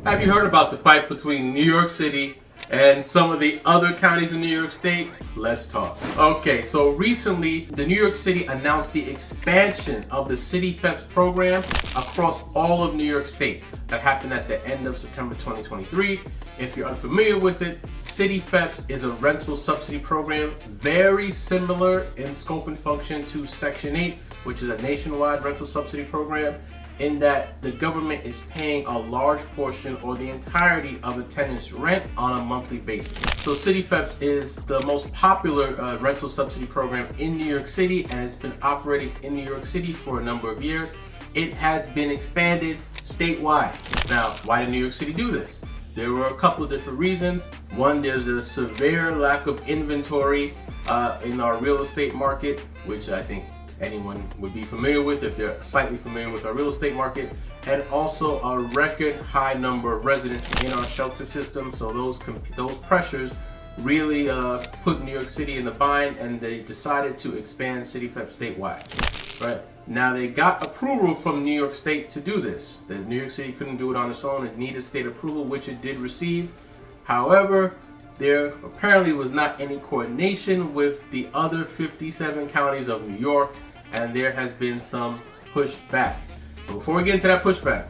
Have you heard about the fight between New York City and some of the other counties in New York State? Let's talk. Okay, so recently, the New York City announced the expansion of the CityFHEPS program across all of New York State. That happened at the end of September 2023. If you're unfamiliar with it, CityFHEPS is a rental subsidy program very similar in scope and function to Section 8, which is a nationwide rental subsidy program, in that the government is paying a large portion or the entirety of a tenant's rent on a monthly basis. So CityFHEPS is the most popular rental subsidy program in New York City and has been operating in New York City for a number of years. It has been expanded statewide. Now, why did New York City do this? There were a couple of different reasons. One, there's a severe lack of inventory in our real estate market, which I think anyone would be familiar with if they're slightly familiar with our real estate market, and also a record high number of residents in our shelter system. So those pressures really put New York City in the bind, and they decided to expand CityFHEPS statewide. Right now, they got approval from New York State to do this. The New York City couldn't do it on its own; it needed state approval, which it did receive. However, there apparently was not any coordination with the other 57 counties of New York, and there has been some pushback. But before we get into that pushback,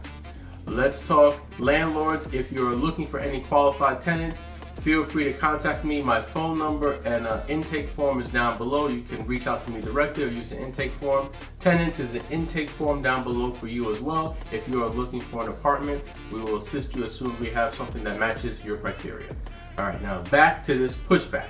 let's talk landlords. If you're looking for any qualified tenants, feel free to contact me. My phone number and intake form is down below. You can reach out to me directly or use the intake form. Tenants is the intake form down below for you as well. If you are looking for an apartment, we will assist you as soon as we have something that matches your criteria. All right, now back to this pushback.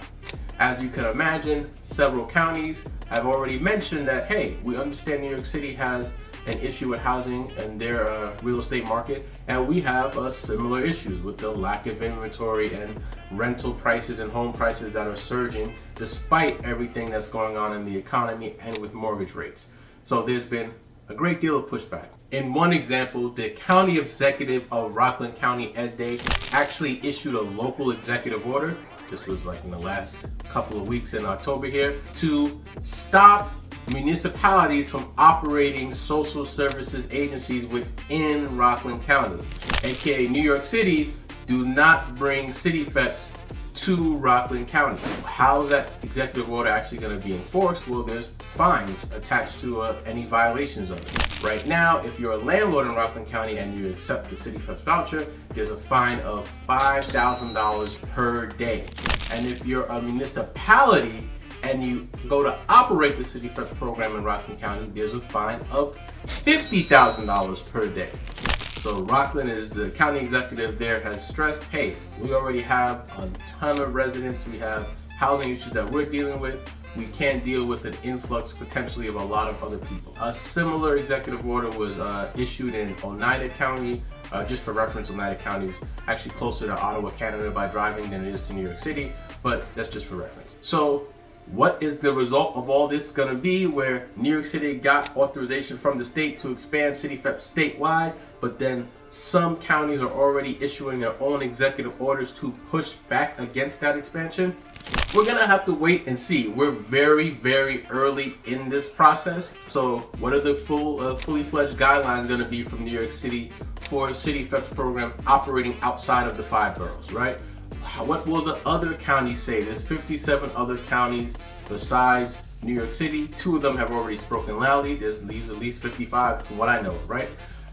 As you can imagine, several counties have already mentioned that, hey, we understand New York City has an issue with housing and their real estate market, and we have similar issues with the lack of inventory and rental prices and home prices that are surging despite everything that's going on in the economy and with mortgage rates. So there's been a great deal of pushback. In one example, the county executive of Rockland County, Ed Day, actually issued a local executive order. This was like in the last couple of weeks in October here, to stop municipalities from operating social services agencies within Rockland County, aka New York City. Do not bring CityFHEPS to Rockland County. How is that executive order actually going to be enforced? Well, there's fines attached to any violations of it. Right now, if you're a landlord in Rockland County and you accept the CityFHEPS voucher, there's a fine of $5,000 per day. And if you're a municipality and you go to operate the CityFHEPS program in Rockland County, there's a fine of $50,000 per day. So Rockland, is the county executive there, has stressed, hey, we already have a ton of residents, we have housing issues that we're dealing with, we can't deal with an influx potentially of a lot of other people. A similar executive order was issued in Oneida County. Just for reference, Oneida County is actually closer to Ottawa, Canada by driving than it is to New York City, but that's just for reference. So what is the result of all this going to be, where New York City got authorization from the state to expand CityFHEPS statewide, but then some counties are already issuing their own executive orders to push back against that expansion? We're going to have to wait and see. We're very, very early in this process. So what are the fully fledged guidelines going to be from New York City for CityFHEPS programs operating outside of the 5 boroughs, right? What will the other counties say? There's 57 other counties besides New York City. 2 of them have already spoken loudly. There's at least 55 from what I know, right?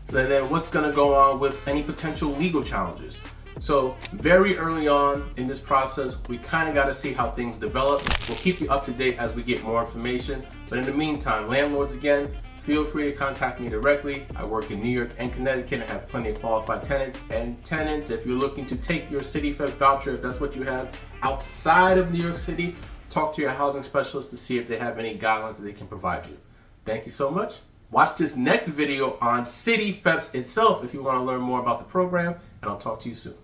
So then what's going to go on with any potential legal challenges? So very early on in this process, we kind of got to see how things develop. We'll keep you up to date as we get more information. But in the meantime, landlords, again, feel free to contact me directly. I work in New York and Connecticut and have plenty of qualified tenants. And tenants, if you're looking to take your CityFHEPS voucher, if that's what you have outside of New York City, talk to your housing specialist to see if they have any guidelines that they can provide you. Thank you so much. Watch this next video on CityFHEPS itself if you want to learn more about the program, and I'll talk to you soon.